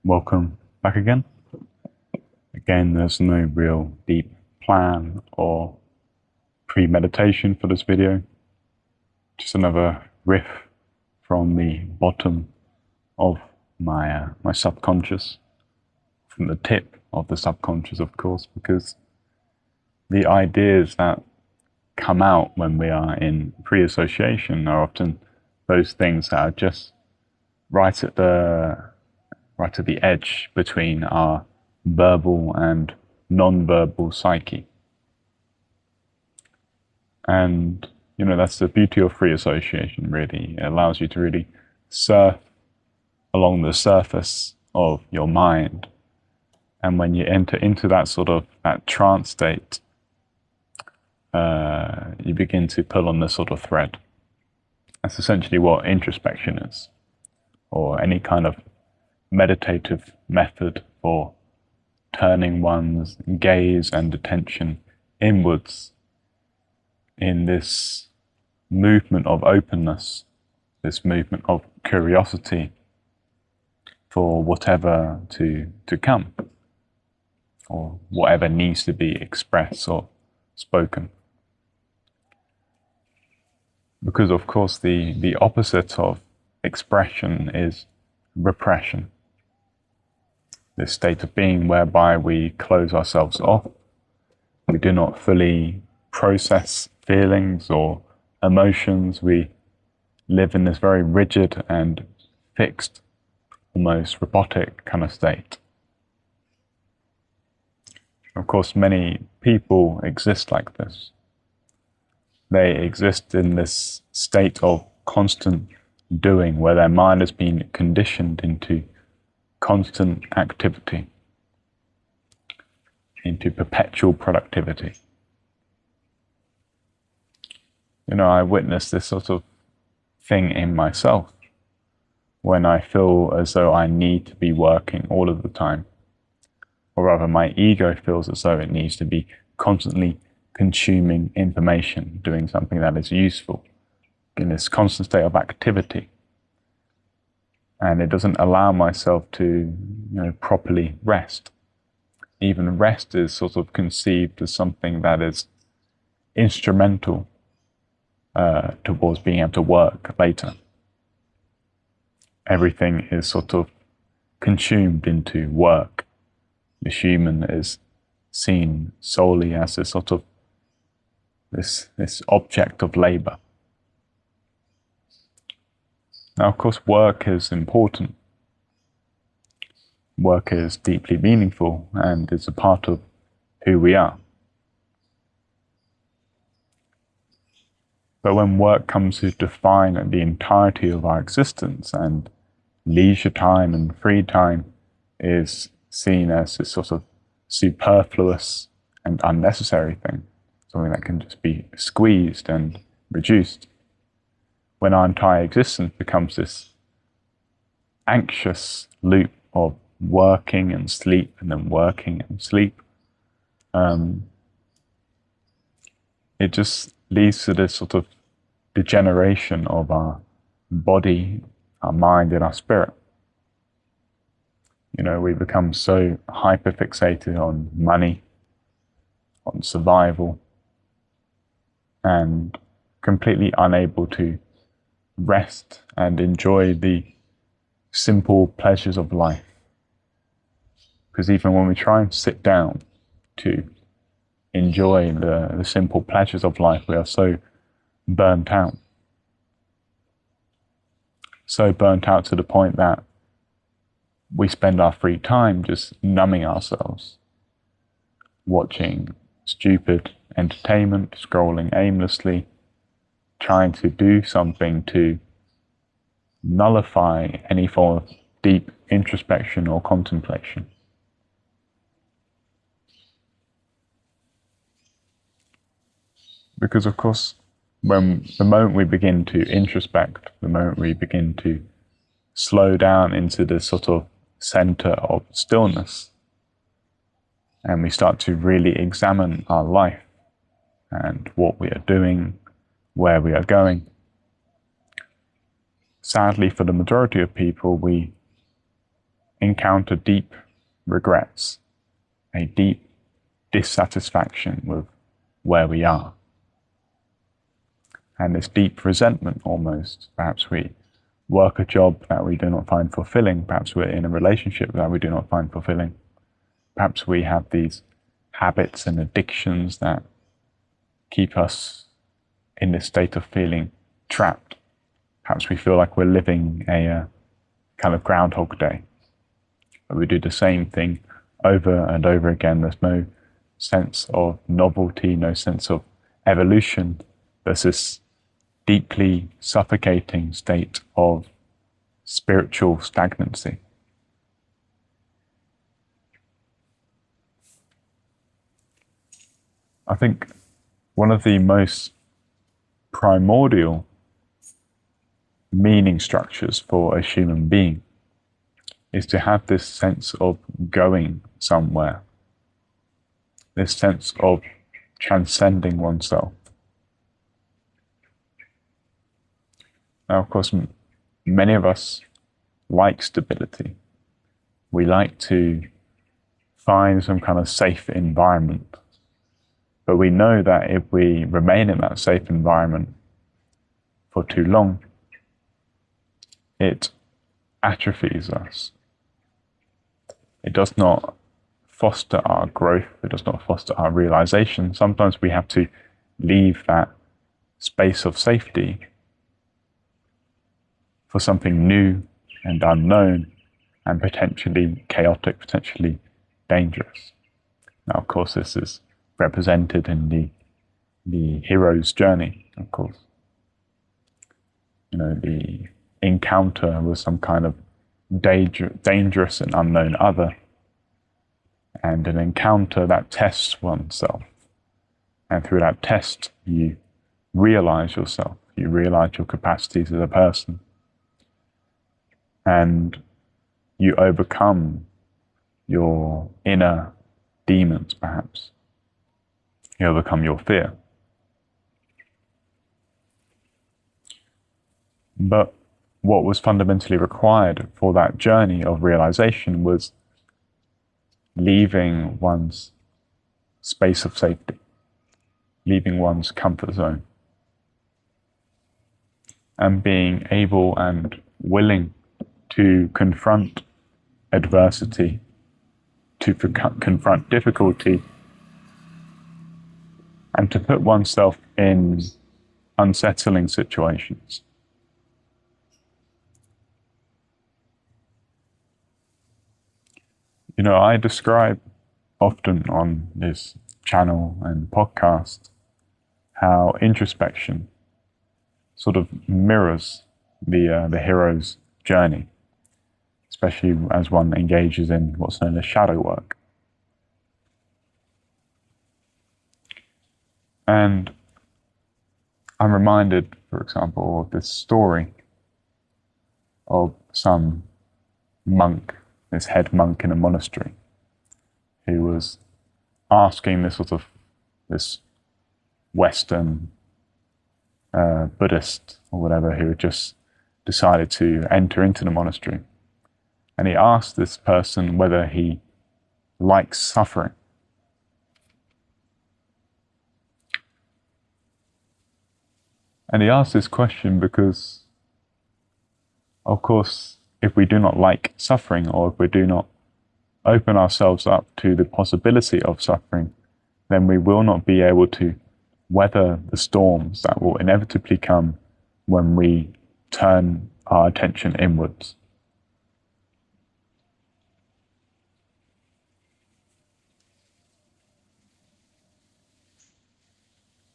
Welcome back again. Again, there's no real deep plan or premeditation for this video. Just another riff from the bottom of my subconscious, from the tip of the subconscious, of course, because the ideas that come out when we are in pre-association are often those things that are just right at the edge between our verbal and non-verbal psyche. And, that's the beauty of free association, really. It allows you to really surf along the surface of your mind. And when you enter into that trance state, you begin to pull on this sort of thread. That's essentially what introspection is, or any kind of meditative method for turning one's gaze and attention inwards in this movement of openness, this movement of curiosity for whatever to come, or whatever needs to be expressed or spoken. Because of course the opposite of expression is repression. This state of being whereby we close ourselves off, we do not fully process feelings or emotions, we live in this very rigid and fixed, almost robotic kind of state. Of course, many people exist like this. They exist in this state of constant doing, where their mind has been conditioned into constant activity, into perpetual productivity. I witness this sort of thing in myself when I feel as though I need to be working all of the time, or rather my ego feels as though it needs to be constantly consuming information, doing something that is useful, in this constant state of activity. And it doesn't allow myself to, properly rest. Even rest is sort of conceived as something that is instrumental towards being able to work later. Everything is sort of consumed into work. The human is seen solely as a sort of this object of labor. Now, of course, work is important. Work is deeply meaningful and is a part of who we are. But when work comes to define the entirety of our existence, and leisure time and free time is seen as this sort of superfluous and unnecessary thing, something that can just be squeezed and reduced, when our entire existence becomes this anxious loop of working and sleep and then working and sleep, it just leads to this sort of degeneration of our body, our mind, and our spirit. We become so hyper-fixated on money, on survival, and completely unable to rest and enjoy the simple pleasures of life. Because even when we try and sit down to enjoy the simple pleasures of life, we are so burnt out. So burnt out to the point that we spend our free time just numbing ourselves, watching stupid entertainment, scrolling aimlessly, trying to do something to nullify any form of deep introspection or contemplation. Because of course, the moment we begin to introspect, the moment we begin to slow down into this sort of center of stillness, and we start to really examine our life and what we are doing, where we are going, sadly for the majority of people, we encounter deep regrets, a deep dissatisfaction with where we are. And this deep resentment almost. Perhaps we work a job that we do not find fulfilling. Perhaps we're in a relationship that we do not find fulfilling. Perhaps we have these habits and addictions that keep us in this state of feeling trapped. Perhaps we feel like we're living a kind of Groundhog Day. But we do the same thing over and over again. There's no sense of novelty, no sense of evolution. There's this deeply suffocating state of spiritual stagnancy. I think one of the most primordial meaning structures for a human being is to have this sense of going somewhere, this sense of transcending oneself. Now, of course, many of us like stability. We like to find some kind of safe environment. But we know that if we remain in that safe environment for too long, it atrophies us. It does not foster our growth. It does not foster our realization. Sometimes we have to leave that space of safety for something new and unknown and potentially chaotic, potentially dangerous. Now, of course, this is represented in the hero's journey, of course. The encounter with some kind of dangerous and unknown other, and an encounter that tests oneself. And through that test, you realize yourself, you realize your capacities as a person, and you overcome your inner demons, perhaps. You overcome your fear. But what was fundamentally required for that journey of realization was leaving one's space of safety, leaving one's comfort zone, and being able and willing to confront adversity, to confront difficulty, and to put oneself in unsettling situations. I describe often on this channel and podcast how introspection sort of mirrors the hero's journey, especially as one engages in what's known as shadow work. And I'm reminded, for example, of this story of some monk, this head monk in a monastery, who was asking this Western Buddhist or whatever, who had just decided to enter into the monastery. And he asked this person whether he likes suffering. And he asked this question because, of course, if we do not like suffering, or if we do not open ourselves up to the possibility of suffering, then we will not be able to weather the storms that will inevitably come when we turn our attention inwards.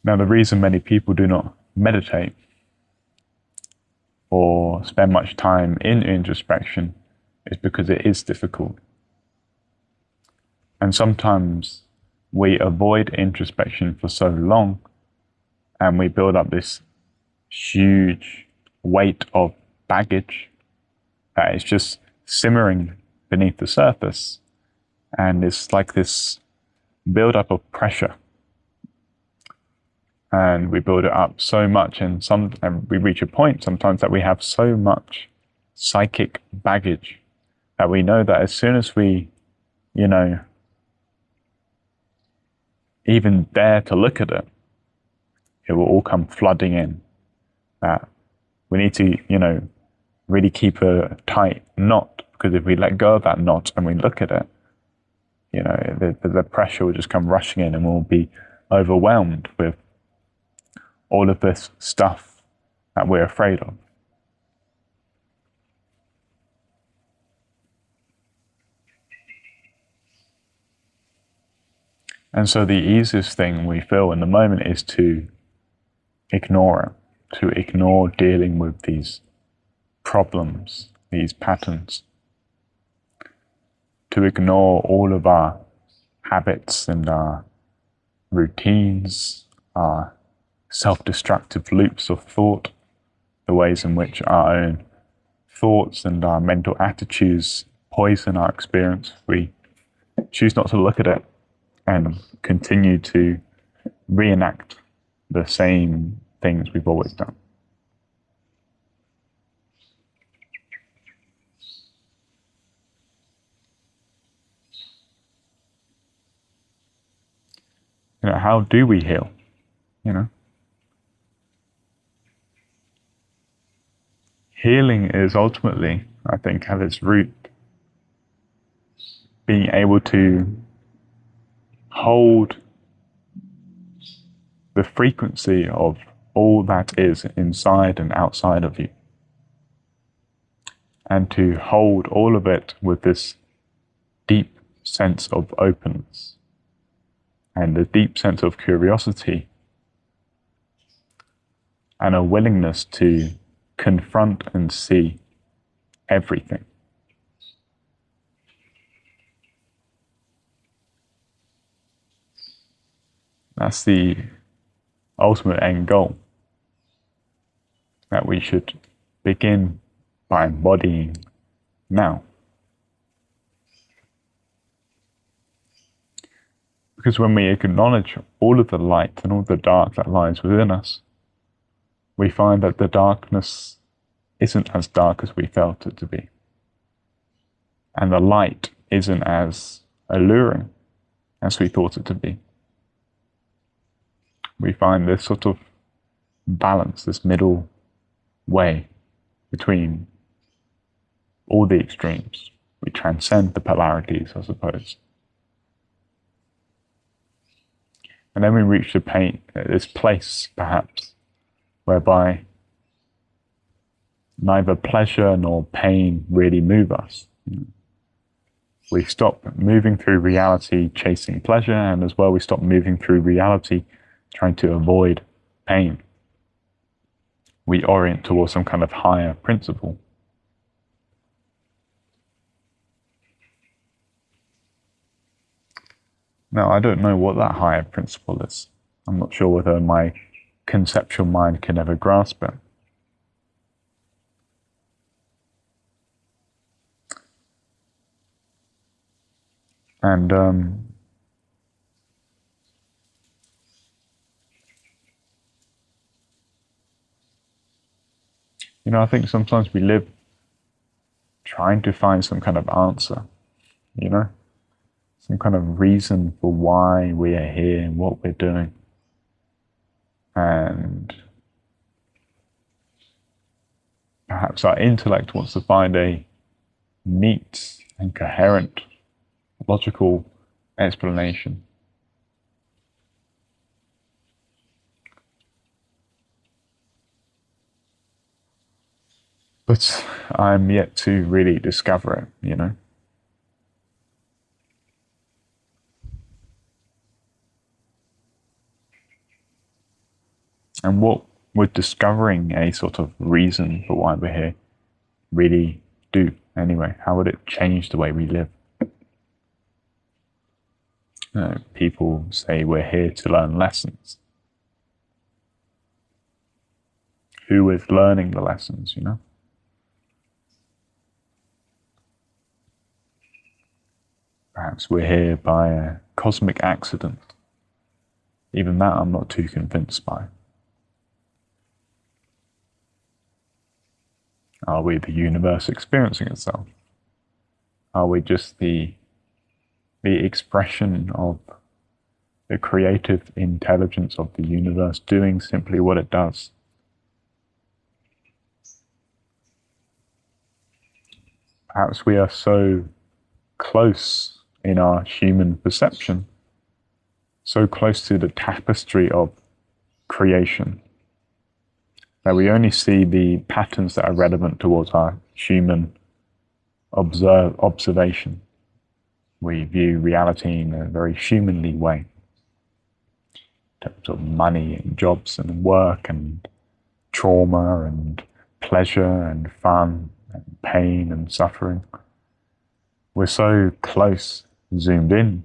Now, the reason many people do not meditate or spend much time in introspection is because it is difficult. And sometimes we avoid introspection for so long, and we build up this huge weight of baggage that is just simmering beneath the surface, and it's like this build-up of pressure. And we build it up so much, and we reach a point sometimes that we have so much psychic baggage that we know that as soon as we, you know, even dare to look at it, it will all come flooding in. That we need to, you know, really keep a tight knot, because if we let go of that knot and we look at it, you know, the pressure will just come rushing in, and we'll be overwhelmed with all of this stuff that we're afraid of. And so the easiest thing we feel in the moment is to ignore it, to ignore dealing with these problems, these patterns, to ignore all of our habits and our routines, our self-destructive loops of thought, the ways in which our own thoughts and our mental attitudes poison our experience. We choose not to look at it and continue to reenact the same things we've always done. You know, how do we heal? You know, healing is ultimately, I think, at its root, being able to hold the frequency of all that is inside and outside of you, and to hold all of it with this deep sense of openness and a deep sense of curiosity and a willingness to confront and see everything. That's the ultimate end goal that we should begin by embodying now. Because when we acknowledge all of the light and all the dark that lies within us, we find that the darkness isn't as dark as we felt it to be. And the light isn't as alluring as we thought it to be. We find this sort of balance, this middle way between all the extremes. We transcend the polarities, I suppose. And then we reach this place, perhaps, whereby neither pleasure nor pain really move us. We stop moving through reality chasing pleasure, and as well we stop moving through reality trying to avoid pain. We orient towards some kind of higher principle. Now, I don't know what that higher principle is. I'm not sure whether my conceptual mind can ever grasp it. And you know, I think sometimes we live trying to find some kind of answer, you know, some kind of reason for why we are here and what we're doing. And perhaps our intellect wants to find a neat and coherent, logical explanation. But I'm yet to really discover it, you know. And what would discovering a sort of reason for why we're here really do anyway? How would it change the way we live? People say we're here to learn lessons. Who is learning the lessons, you know? Perhaps we're here by a cosmic accident. Even that I'm not too convinced by. Are we the universe experiencing itself? Are we just the expression of the creative intelligence of the universe doing simply what it does? Perhaps we are so close in our human perception, so close to the tapestry of creation, that we only see the patterns that are relevant towards our human observation. We view reality in a very humanly way, in terms of money and jobs and work and trauma and pleasure and fun and pain and suffering. We're so close, zoomed in,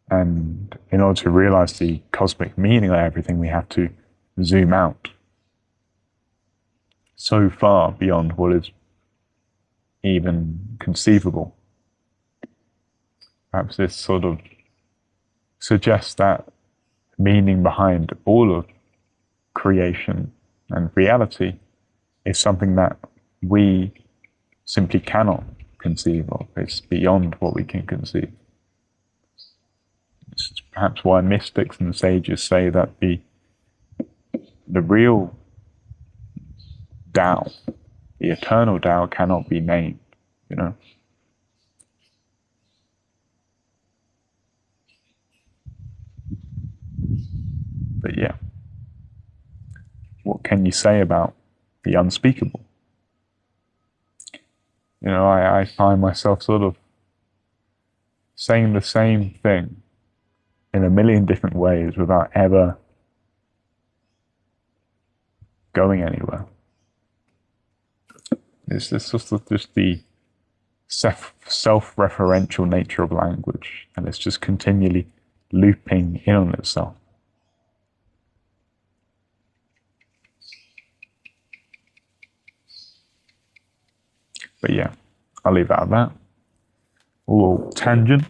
and in order to realize the cosmic meaning of everything, we have to zoom out so far beyond what is even conceivable. Perhaps this sort of suggests that meaning behind all of creation and reality is something that we simply cannot conceive of. It's beyond what we can conceive. This is perhaps why mystics and sages say that the real Tao, the eternal Tao, cannot be named, you know. But yeah, what can you say about the unspeakable? You know, I find myself sort of saying the same thing in a million different ways without ever going anywhere. It's just the self-referential nature of language, and it's just continually looping in on itself. But yeah, I'll leave it at that. A little tangent,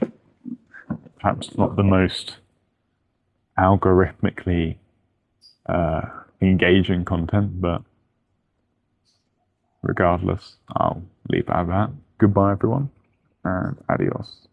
perhaps not the most algorithmically engaging content, but regardless, I'll leave it at that. Goodbye, everyone, and adios.